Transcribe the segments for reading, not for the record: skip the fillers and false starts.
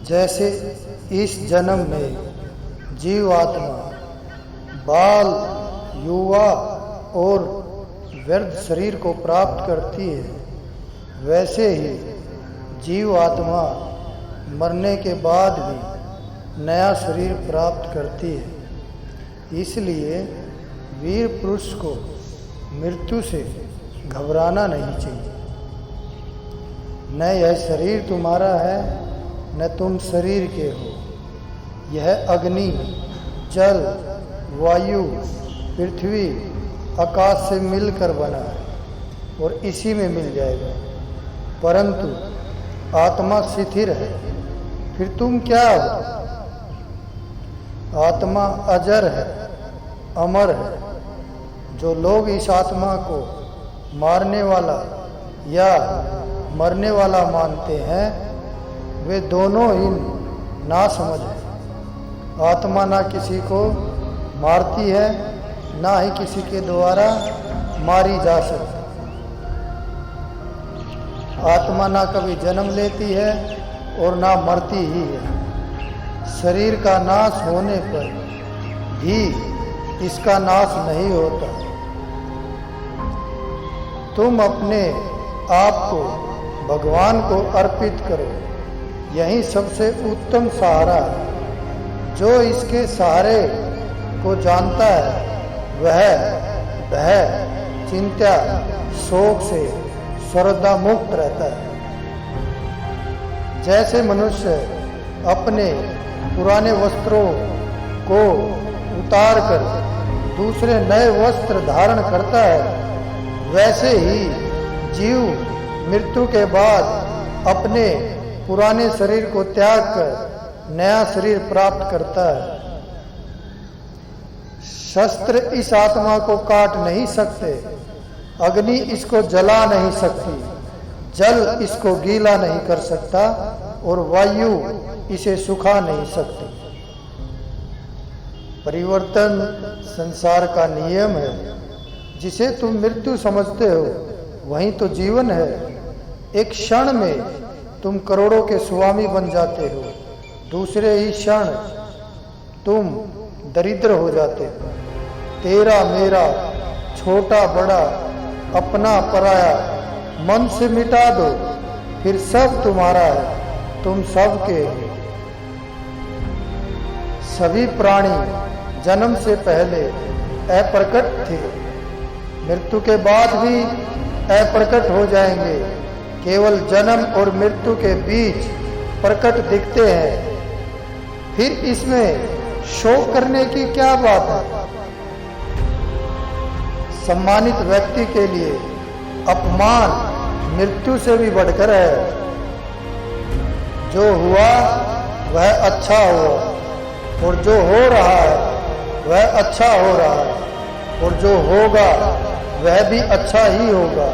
जैसे इस जन्म में जीवात्मा बाल, युवा और वृद्ध शरीर को प्राप्त करती है, वैसे ही जीवात्मा मरने के बाद भी नया शरीर प्राप्त करती है। इसलिए वीर पुरुष को मृत्यु से घबराना नहीं चाहिए। न यह शरीर तुम्हारा है, न तुम शरीर के हो। यह अग्नि, जल, वायु, पृथ्वी, आकाश से मिलकर बना है और इसी में मिल जाएगा। परंतु आत्मा स्थिर है, फिर तुम क्या हो? आत्मा अजर है, अमर है। जो लोग इस आत्मा को मारने वाला या मरने वाला मानते हैं, वे दोनों ही नासमझ हैं। आत्मा ना किसी को मारती है, ना ही किसी के द्वारा मारी जा सकती। आत्मा ना कभी जन्म लेती है और ना मरती ही है। शरीर का नाश होने पर भी इसका नाश नहीं होता। तुम अपने आप को भगवान को अर्पित करो, यही सबसे उत्तम सहारा है। जो इसके सहारे को जानता है, वह भय, चिंता, शोक से सर्वदा मुक्त रहता है। जैसे मनुष्य अपने पुराने वस्त्रों को उतार कर दूसरे नए वस्त्र धारण करता है, वैसे ही जीव मृत्यु के बाद अपने पुराने शरीर को त्याग कर नया शरीर प्राप्त करता है। शस्त्र इस आत्मा को काट नहीं सकते, अग्नि इसको जला नहीं सकती, जल इसको गीला नहीं कर सकता और वायु इसे सुखा नहीं सकती। परिवर्तन संसार का नियम है। जिसे तुम मृत्यु समझते हो, वही तो जीवन है। एक क्षण में तुम करोड़ों के स्वामी बन जाते हो, दूसरे ही क्षण तुम दरिद्र हो जाते हो। तेरा मेरा, छोटा बड़ा, अपना पराया मन से मिटा दो, फिर सब तुम्हारा है, तुम सब के हो। सभी प्राणी जन्म से पहले अप्रकट थे, मृत्यु के बाद भी अप्रकट हो जाएंगे। केवल जन्म और मृत्यु के बीच प्रकट दिखते हैं। फिर इसमें शोक करने की क्या बात है? सम्मानित व्यक्ति के लिए अपमान मृत्यु से भी बढ़कर है। जो हुआ वह अच्छा हुआ, और जो हो रहा है वह अच्छा हो रहा है, और जो होगा वह भी अच्छा ही होगा।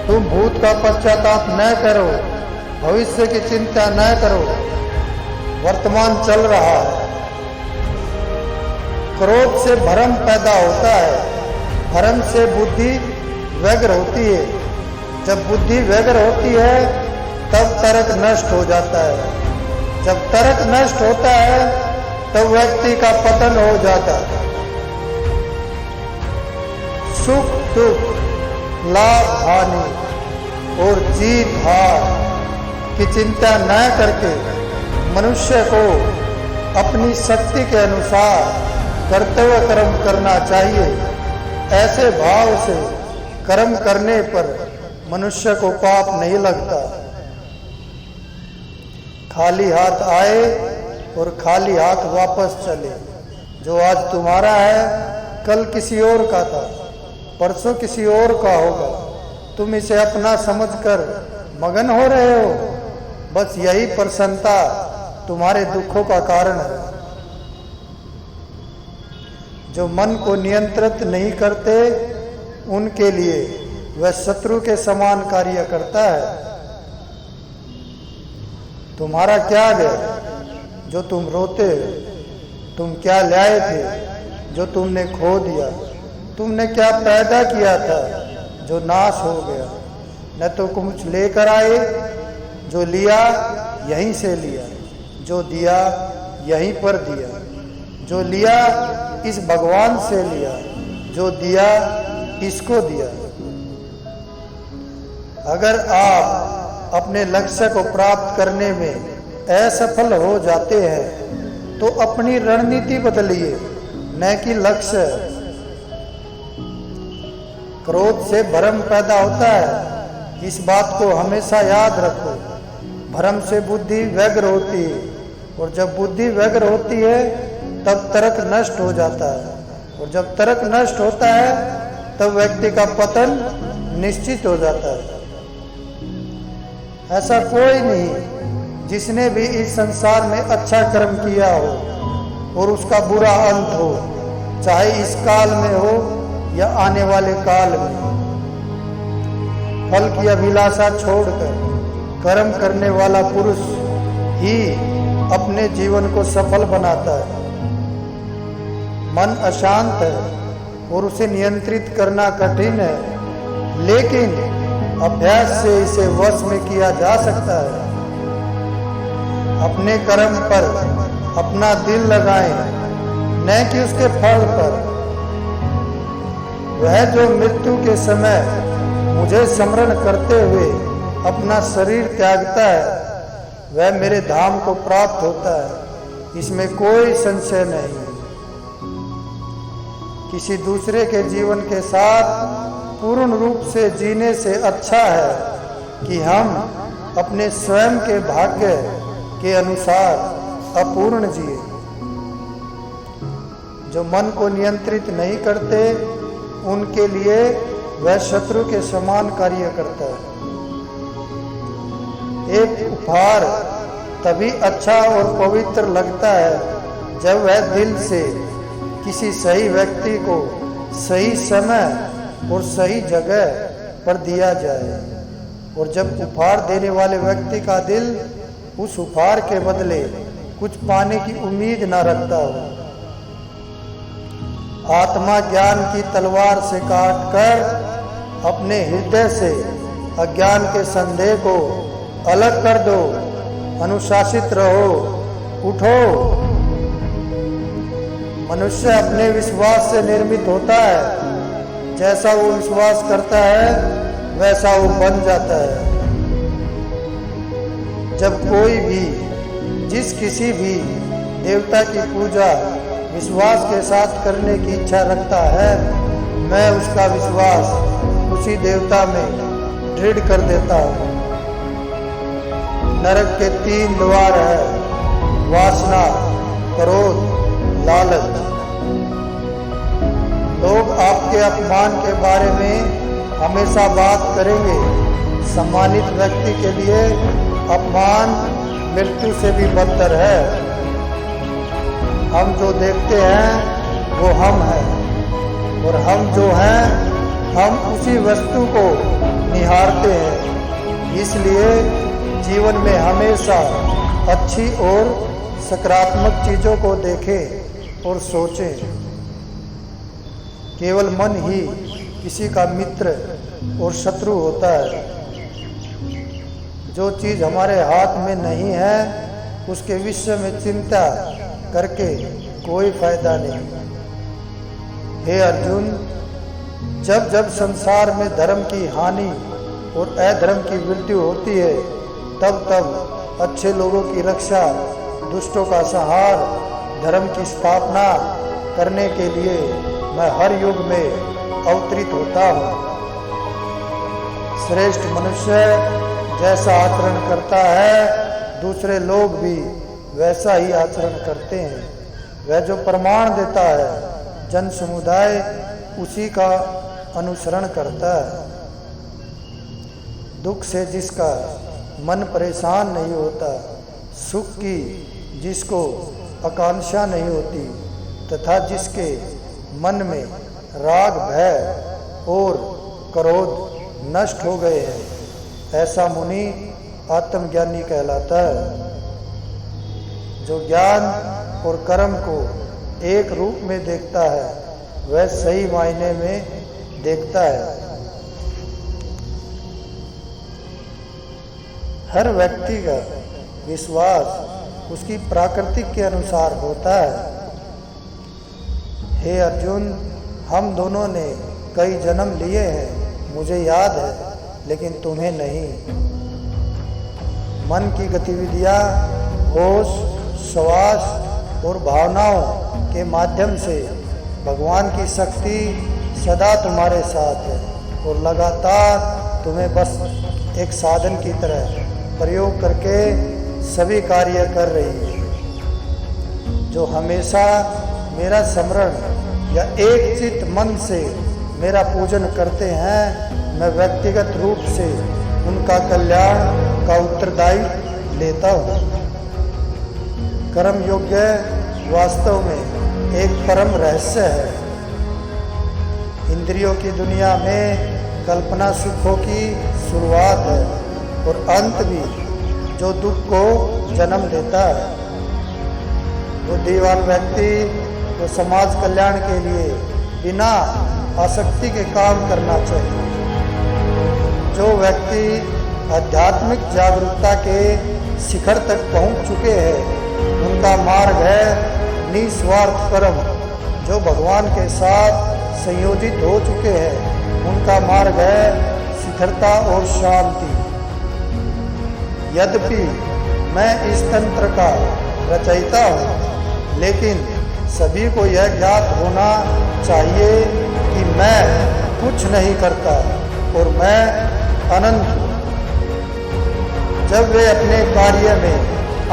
तुम भूत का पश्चाताप न करो, भविष्य की चिंता न करो। वर्तमान चल रहा है। क्रोध से भ्रम पैदा होता है, भ्रम से बुद्धि व्यग्र होती है। जब बुद्धि व्यग्र होती है, तब तर्क नष्ट हो जाता है। जब तर्क नष्ट होता है, तब व्यक्ति का पतन हो जाता है। सुख दुख, लाभ हानि और जीत हार की चिंता न करके मनुष्य को अपनी शक्ति के अनुसार कर्तव्य कर्म करना चाहिए। ऐसे भाव से कर्म करने पर मनुष्य को पाप नहीं लगता। खाली हाथ आए और खाली हाथ वापस चले। जो आज तुम्हारा है, कल किसी और का था, परसों किसी और का होगा। तुम इसे अपना समझकर मगन हो रहे हो। बस यही प्रसन्नता तुम्हारे दुखों का कारण है। जो मन को नियंत्रित नहीं करते, उनके लिए वह शत्रु के समान कार्य करता है। तुम्हारा क्या है जो तुम रोते हो? तुम क्या लाए थे जो तुमने खो दिया? तुमने क्या पैदा किया था जो नाश हो गया? न तो कुछ लेकर आए, जो लिया यहीं से लिया। जो दिया यहीं पर दिया, जो लिया इस भगवान से लिया, जो दिया इसको दिया। अगर आप अपने लक्ष्य को प्राप्त करने में असफल हो जाते हैं तो अपनी रणनीति बदलिए, न कि लक्ष्य। क्रोध से भ्रम पैदा होता है, इस बात को हमेशा याद रखो। भ्रम से बुद्धि व्यग्र होती है, और जब बुद्धि व्यग्र होती है तब तर्क नष्ट हो जाता है, और जब तर्क नष्ट होता है तब व्यक्ति का पतन निश्चित हो जाता है। ऐसा कोई नहीं जिसने भी इस संसार में अच्छा कर्म किया हो और उसका बुरा अंत हो, चाहे इस काल में हो या आने वाले काल में। फल की अभिलाषा छोड़कर कर्म करने वाला पुरुष ही अपने जीवन को सफल बनाता है। मन अशांत है और उसे नियंत्रित करना कठिन है, लेकिन अभ्यास से इसे वश में किया जा सकता है। अपने कर्म पर अपना दिल लगाएं, न कि उसके फल पर। वह जो मृत्यु के समय मुझे स्मरण करते हुए अपना शरीर त्यागता है, वह मेरे धाम को प्राप्त होता है, इसमें कोई संशय नहीं। किसी दूसरे के जीवन के साथ पूर्ण रूप से जीने से अच्छा है कि हम अपने स्वयं के भाग्य के अनुसार अपूर्ण जिए। जो मन को नियंत्रित नहीं करते, उनके लिए वह शत्रु के समान कार्य करता है। एक उपहार तभी अच्छा और पवित्र लगता है जब वह दिल से किसी सही व्यक्ति को सही समय और सही जगह पर दिया जाए, और जब उपहार देने वाले व्यक्ति का दिल उस उपहार के बदले कुछ पाने की उम्मीद न रखता हो। आत्मा ज्ञान की तलवार से काटकर अपने हृदय से अज्ञान के संदेह को अलग कर दो। अनुशासित रहो, उठो। मनुष्य अपने विश्वास से निर्मित होता है, जैसा वो विश्वास करता है वैसा वो बन जाता है। जब कोई भी किसी भी देवता की पूजा विश्वास के साथ करने की इच्छा रखता है, मैं उसका विश्वास उसी देवता में दृढ़ कर देता हूँ। नरक के 3 द्वार है: वासना, क्रोध, लालच। लोग आपके अपमान के बारे में हमेशा बात करेंगे। सम्मानित व्यक्ति के लिए अपमान मृत्यु से भी बदतर है। हम जो देखते हैं वो हम हैं, और हम जो हैं हम उसी वस्तु को निहारते हैं। इसलिए जीवन में हमेशा अच्छी और सकारात्मक चीज़ों को देखें और सोचें। केवल मन ही किसी का मित्र और शत्रु होता है। जो चीज़ हमारे हाथ में नहीं है उसके विषय में चिंता करके कोई फायदा नहीं। हे अर्जुन, जब जब संसार में धर्म की हानि और अधर्म की वृद्धि होती है, तब तब अच्छे लोगों की रक्षा, दुष्टों का संहार, धर्म की स्थापना करने के लिए मैं हर युग में अवतरित होता हूँ। श्रेष्ठ मनुष्य जैसा आचरण करता है, दूसरे लोग भी वैसा ही आचरण करते हैं। वह जो प्रमाण देता है, जन समुदाय उसी का अनुसरण करता है। दुख से जिसका मन परेशान नहीं होता, सुख की जिसको आकांक्षा नहीं होती, तथा जिसके मन में राग, भय और क्रोध नष्ट हो गए हैं, ऐसा मुनि आत्मज्ञानी कहलाता है। जो ज्ञान और कर्म को एक रूप में देखता है, वह सही मायने में देखता है। हर व्यक्ति का विश्वास उसकी प्राकृतिक के अनुसार होता है। हे अर्जुन, हम दोनों ने कई जन्म लिए हैं, मुझे याद है, लेकिन तुम्हें नहीं। मन की गतिविधियाँ होश, श्वास और भावनाओं के माध्यम से भगवान की शक्ति सदा तुम्हारे साथ है और लगातार तुम्हें बस एक साधन की तरह प्रयोग करके सभी कार्य कर रही है। जो हमेशा मेरा स्मरण या एक चित्त मन से मेरा पूजन करते हैं, मैं व्यक्तिगत रूप से उनका कल्याण का उत्तरदायी लेता हूँ। कर्म योग्य वास्तव में एक परम रहस्य है। इंद्रियों की दुनिया में कल्पना सुखों की शुरुआत है और अंत भी, जो दुख को जन्म देता है। बुद्धिमान व्यक्ति को समाज कल्याण के लिए बिना आसक्ति के काम करना चाहिए। जो व्यक्ति आध्यात्मिक जागरूकता के शिखर तक पहुंच चुके हैं, उनका मार्ग है निस्वार्थ कर्म। जो भगवान के साथ संयोजित हो चुके हैं, उनका मार्ग है शिखरता और शांति। यद्यपि मैं इस तंत्र का रचयिता हूँ, लेकिन सभी को यह ज्ञात होना चाहिए कि मैं कुछ नहीं करता और मैं अनंत हूँ। जब वे अपने कार्य में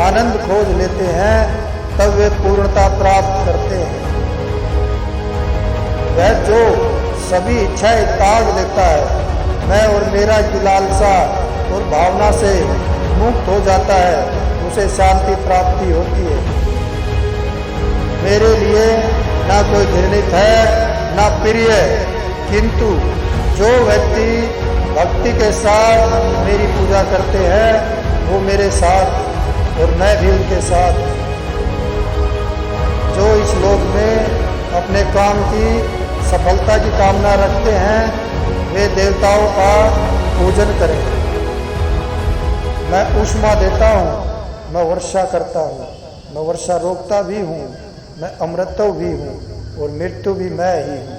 आनंद खोज लेते हैं, तब वे पूर्णता प्राप्त करते हैं। वह जो सभी इच्छाएं त्याग देता है, मैं और मेरा की लालसा और भावना से मुक्त हो जाता है, उसे शांति प्राप्ति होती है। मेरे लिए ना कोई घृणित है ना प्रिय, किंतु जो व्यक्ति भक्ति के साथ मेरी पूजा करते हैं, वो मेरे साथ और मैं भी उनके साथ। जो इस लोक में अपने काम की सफलता की कामना रखते हैं, वे देवताओं का पूजन करें। मैं ऊष्मा देता हूँ, मैं वर्षा करता हूँ, मैं वर्षा रोकता भी हूँ, मैं अमृतत्व भी हूँ और मृत्यु भी मैं ही हूँ।